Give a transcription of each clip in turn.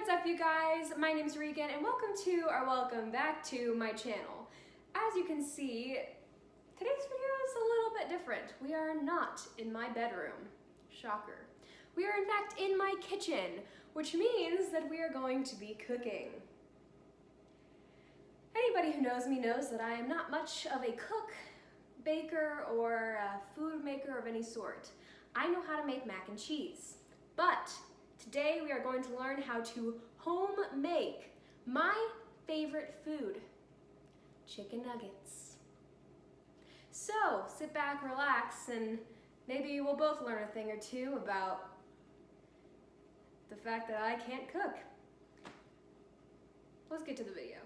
What's up, you guys? My name's Regan and welcome back to my channel. As you can see, today's video is a little bit different. We are not in my bedroom. Shocker. We are in fact in my kitchen, which means that we are going to be cooking. Anybody who knows me knows that I am not much of a cook, baker, or a food maker of any sort. I know how to make mac and cheese, but today we are going to learn how to home make my favorite food, chicken nuggets. So sit back, relax, and maybe we'll both learn a thing or two about the fact that I can't cook. Let's get to the video.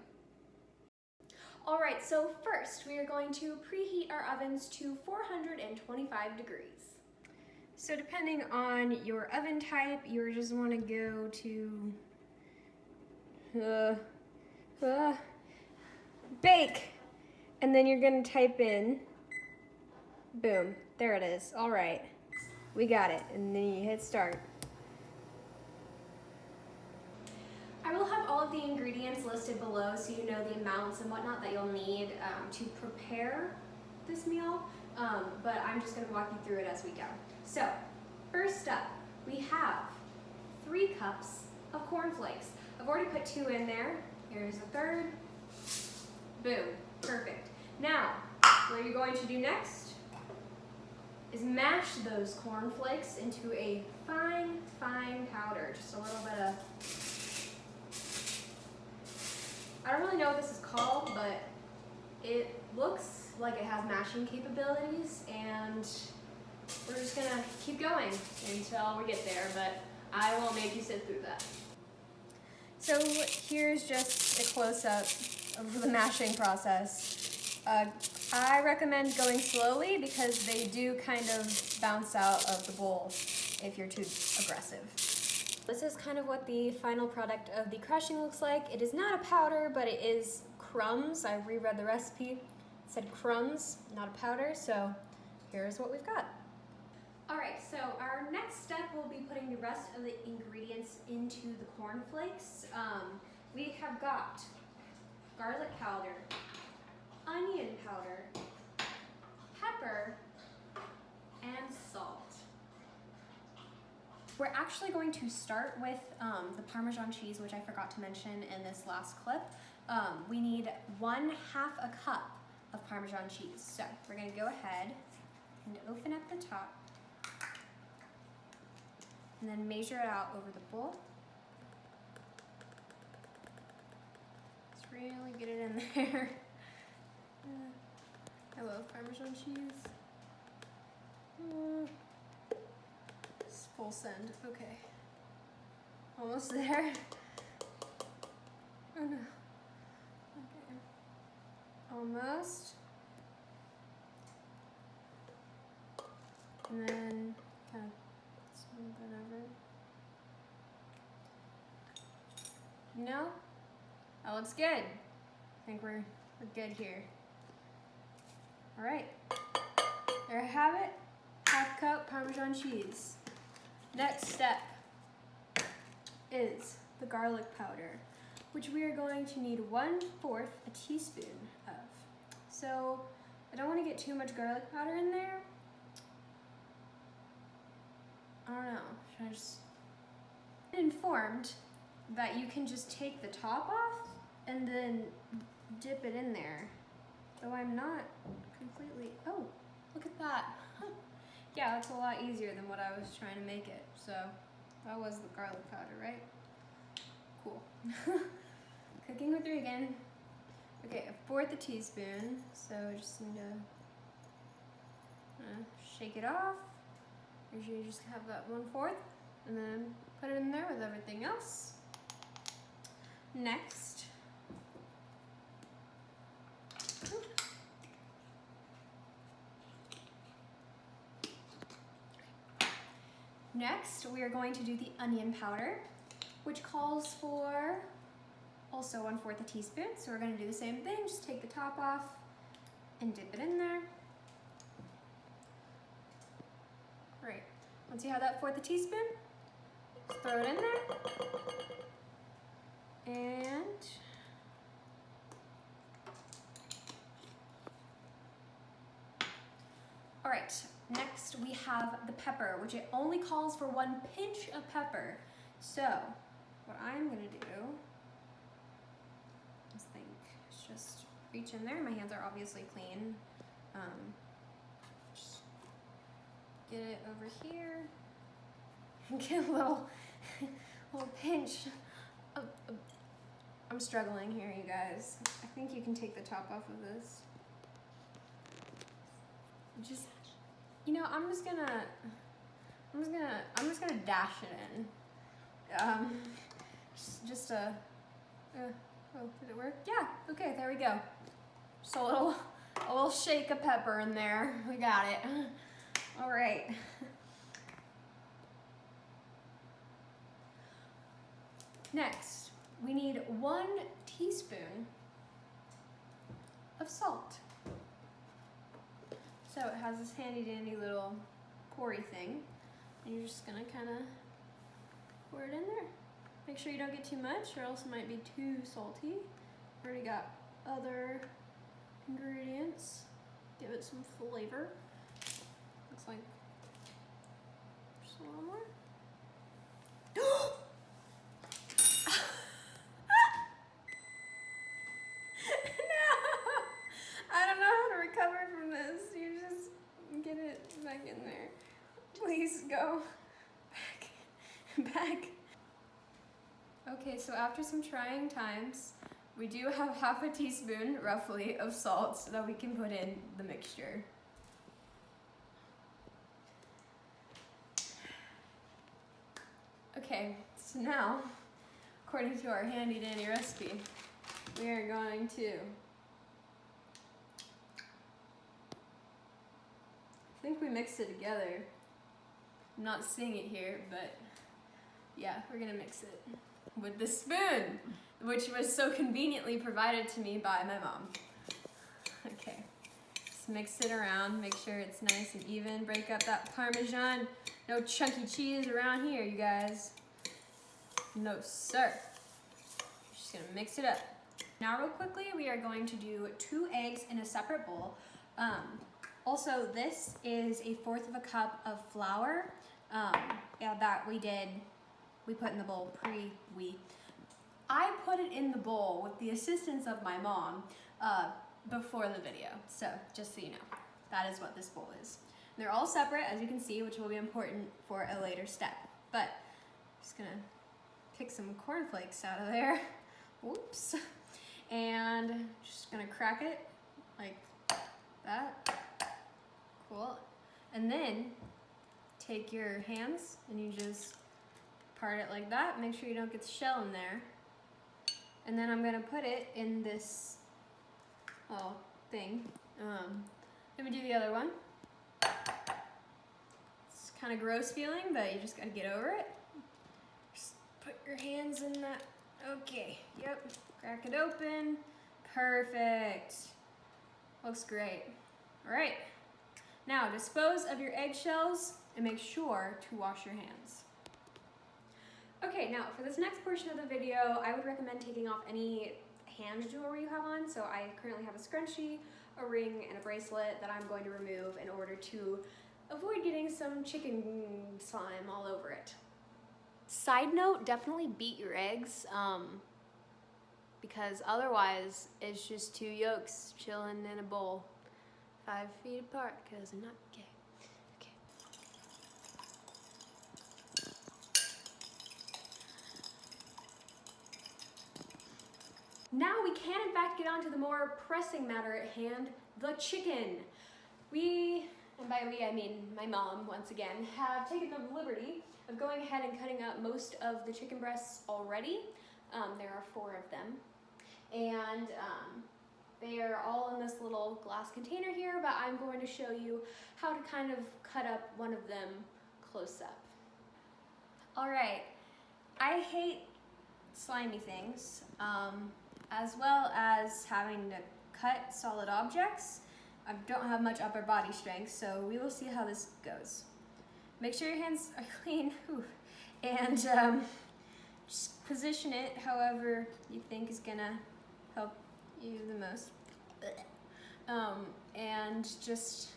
All right, so first we are going to preheat our ovens to 425 degrees. So depending on your oven type, you just want to go to bake, and then you're going to type in, boom, there it is. All right, we got it, and then you hit start. I will have all of the ingredients listed below so you know the amounts and whatnot that you'll need to prepare this meal, but I'm just going to walk you through it as we go. So, first up, we have 3 cups of cornflakes. I've already put 2 in there. Here's a third. Boom, perfect. Now, what you're going to do next is mash those cornflakes into a fine, fine powder. Just a little bit of, I don't really know what this is called, but it looks like it has mashing capabilities, and we're just gonna keep going until we get there, but I won't make you sit through that. So here's just a close-up of the mashing process. I recommend going slowly because they do kind of bounce out of the bowl if you're too aggressive. This is kind of what the final product of the crushing looks like. It is not a powder, but it is crumbs. I reread the recipe. It said crumbs, not a powder, so here's what we've got. All right, so our next step will be putting the rest of the ingredients into the cornflakes. We have got garlic powder, onion powder, pepper, and salt. We're actually going to start with the Parmesan cheese, which I forgot to mention in this last clip. We need 1/2 a cup of Parmesan cheese. So we're gonna go ahead and open up the top and then measure it out over the bowl. Let's really get it in there. I love Parmesan cheese. It's full send, okay. Almost there. Oh no, okay. Almost. And then kind of smooth it over. No? That looks good. I think we're good here. All right, there I have it. 1/2 cup Parmesan cheese. Next step is the garlic powder, which we are going to need 1/4 a teaspoon of. So I don't want to get too much garlic powder in there. I don't know, should I just... I'm informed that you can just take the top off and then dip it in there. Though I'm not completely, oh, look at that. Yeah, that's a lot easier than what I was trying to make it. So that was the garlic powder, right? Cool. Cooking with Regan. Okay, 1/4 a teaspoon. So just need to shake it off. Make sure you just have that 1/4 and then put it in there with everything else. Next, we are going to do the onion powder, which calls for also 1/4 a teaspoon. So we're going to do the same thing, just take the top off and dip it in there. Great. Once you have that 1/4 a teaspoon, just throw it in there. All right, next we have the pepper, which it only calls for 1 pinch of pepper. So what I'm gonna do is just reach in there. My hands are obviously clean. Just get it over here. Get a little pinch. I'm struggling here, you guys. I think you can take the top off of this. Just, you know, I'm just gonna dash it in. Oh, did it work? Yeah. Okay, there we go. Just a little shake of pepper in there. We got it. All right. Next, we need 1 teaspoon of salt. So it has this handy dandy little poury thing, and you're just gonna kind of pour it in there. Make sure you don't get too much or else it might be too salty. Already got other ingredients. Give it some flavor. Looks like just a little more. Get it back in there. Please go back. Okay, so after some trying times, we do have half a teaspoon, roughly, of salt so that we can put in the mixture. Okay, so now, according to our handy dandy recipe, we are going to I think we mixed it together. I'm not seeing it here, but yeah, we're gonna mix it with the spoon, which was so conveniently provided to me by my mom. Okay, just mix it around, make sure it's nice and even. Break up that parmesan. No chunky cheese around here, you guys. No, sir. Just gonna mix it up. Now, real quickly, we are going to do 2 eggs in a separate bowl. Also, this is 1/4 cup of flour. That we put in the bowl I put it in the bowl with the assistance of my mom before the video. So just so you know, that is what this bowl is. And they're all separate, as you can see, which will be important for a later step. But I'm just gonna pick some cornflakes out of there. Whoops. And just gonna crack it like that. Cool. And then take your hands and you just part it like that. Make sure you don't get the shell in there. And then I'm gonna put it in this thing. Let me do the other one. It's kind of gross feeling, but you just gotta get over it. Just put your hands in that. Okay, yep. Crack it open. Perfect. Looks great. All right. Now dispose of your eggshells and make sure to wash your hands. Okay, now for this next portion of the video, I would recommend taking off any hand jewelry you have on. So I currently have a scrunchie, a ring, and a bracelet that I'm going to remove in order to avoid getting some chicken slime all over it. Side note, definitely beat your eggs, because otherwise it's just 2 yolks chilling in a bowl 5 feet apart, because I'm not gay. Okay. Now we can in fact get on to the more pressing matter at hand, the chicken. We, and by we I mean my mom once again, have taken the liberty of going ahead and cutting up most of the chicken breasts already. There are 4 of them. And they are all in this little glass container here, but I'm going to show you how to kind of cut up one of them close up. All right, I hate slimy things, as well as having to cut solid objects. I don't have much upper body strength, so we will see how this goes. Make sure your hands are clean, and just position it however you think is gonna help you the most. And just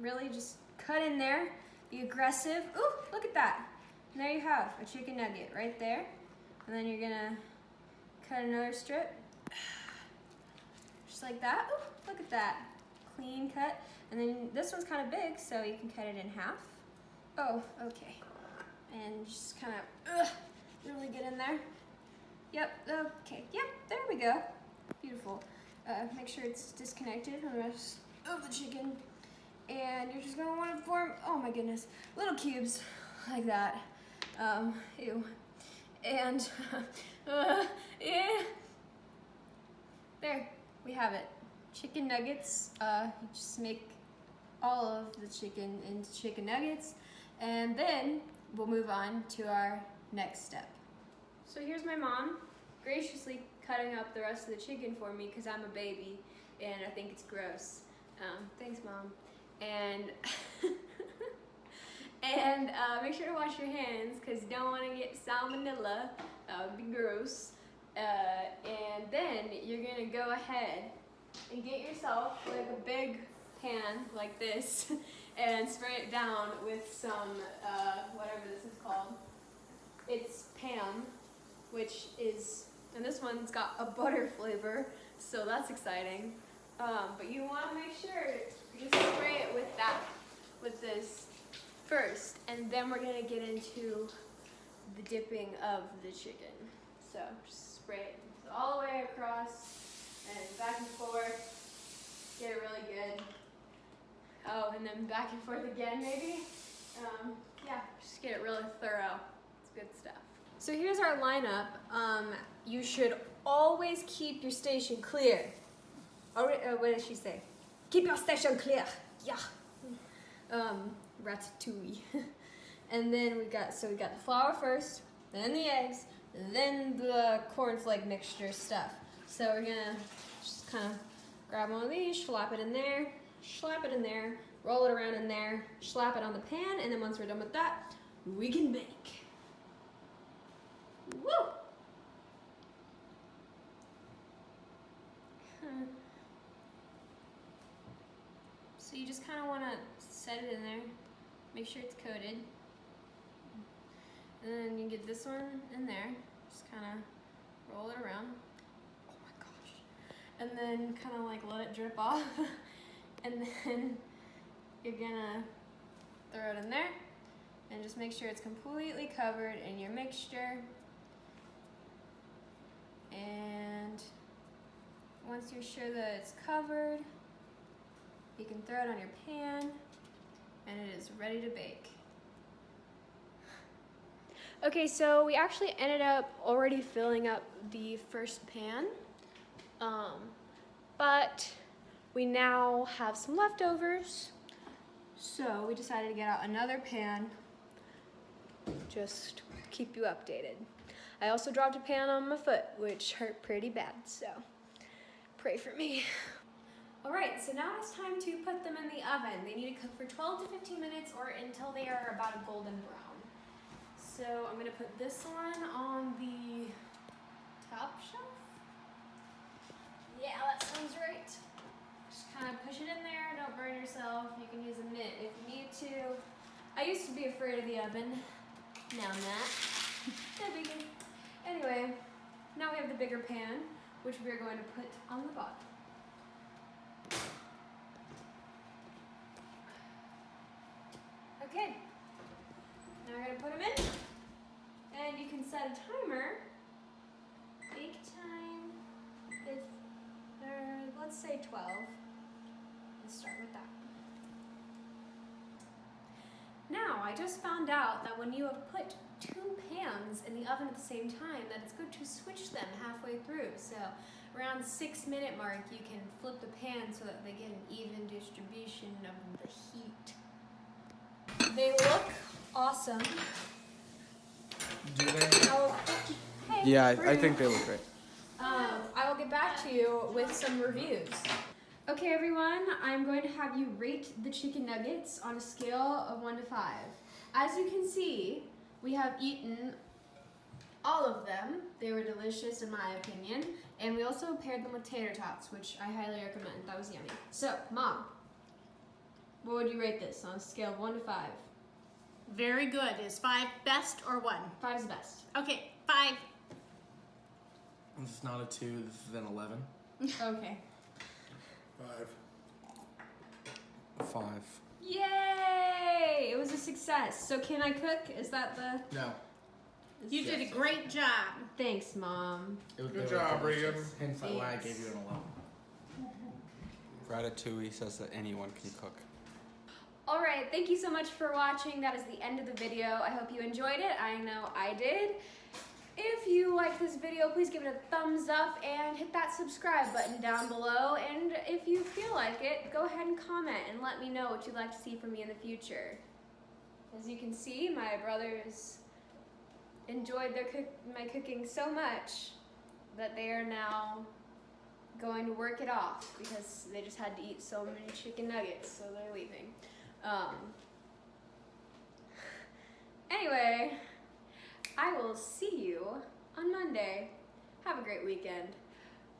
really just cut in there, be aggressive. Ooh, look at that. And there you have a chicken nugget right there. And then you're gonna cut another strip, just like that. Ooh, look at that, clean cut. And then this one's kind of big, so you can cut it in half. Oh, okay. And just kind of really get in there. Yep, okay, yep, there we go. Beautiful. Make sure it's disconnected from the rest of the chicken. And you're just gonna wanna form, oh my goodness, little cubes like that. Ew. And, yeah. There, we have it. Chicken nuggets. You just make all of the chicken into chicken nuggets. And then we'll move on to our next step. So here's my mom graciously cutting up the rest of the chicken for me because I'm a baby and I think it's gross. Thanks, Mom. And and make sure to wash your hands because you don't want to get salmonella. That would be gross. And then you're gonna go ahead and get yourself like a big pan like this and spray it down with some whatever this is called. It's Pam, which is, and this one's got a butter flavor, so that's exciting. But you want to make sure you just spray it with this first, and then we're gonna get into the dipping of the chicken. So just spray it all the way across and back and forth. Get it really good. Oh, and then back and forth again, maybe. Yeah, just get it really thorough. It's good stuff. So here's our lineup. You should always keep your station clear. What did she say? Keep your station clear. Yeah. Ratatouille. And then we got the flour first, then the eggs, then the cornflake mixture stuff. So we're gonna just kind of grab one of these, slap it in there, roll it around in there, slap it on the pan, and then once we're done with that, we can bake. Woo! So you just kind of want to set it in there, make sure it's coated, and then you get this one in there, just kind of roll it around. Oh my gosh. And then kind of like let it drip off, and then you're gonna throw it in there, and just make sure it's completely covered in your mixture. And once you're sure that it's covered, you can throw it on your pan, and it is ready to bake. Okay, so we actually ended up already filling up the first pan, but we now have some leftovers, so we decided to get out another pan, just to keep you updated. I also dropped a pan on my foot, which hurt pretty bad, so pray for me. All right, so now it's time to put them in the oven. They need to cook for 12 to 15 minutes or until they are about a golden brown. So I'm gonna put this one on the top shelf. Yeah, that sounds right. Just kind of push it in there, don't burn yourself. You can use a mitt if you need to. I used to be afraid of the oven. Now I'm not. No biggie. Anyway, now we have the bigger pan, which we are going to put on the bottom. Okay, now we're going to put them in, and you can set a timer. Bake time is, let's say 12. Let's start with that. Now, I just found out that when you have put 2 pans in the oven at the same time, that it's good to switch them halfway through. So around 6-minute mark, you can flip the pan so that they get an even distribution of the heat. They look awesome. Do they? Hey, Yeah, I think they look great. I will get back to you with some reviews. Okay, everyone, I'm going to have you rate the chicken nuggets on a scale of 1 to 5. As you can see, we have eaten all of them. They were delicious in my opinion. And we also paired them with tater tots, which I highly recommend. That was yummy. So, Mom, What would you rate this on a scale of 1 to 5? Very good. Is 5 best or 1? 5 is the best. Okay, 5. This is not a 2, this is an 11. Okay. 5. Yay! It was a success. So can I cook? Is that the... No. You did a great job. Thanks, Mom. Good job, Regan. Hence why I Thanks. gave you an 11. Ratatouille says that anyone can cook. Alright, thank you so much for watching. That is the end of the video. I hope you enjoyed it. I know I did. If you like this video, please give it a thumbs up and hit that subscribe button down below. And if you feel like it, go ahead and comment and let me know what you'd like to see from me in the future. As you can see, my brothers enjoyed my cooking so much that they are now going to work it off because they just had to eat so many chicken nuggets, so they're leaving. Anyway, I will see you on Monday. Have a great weekend.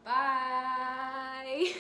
Bye.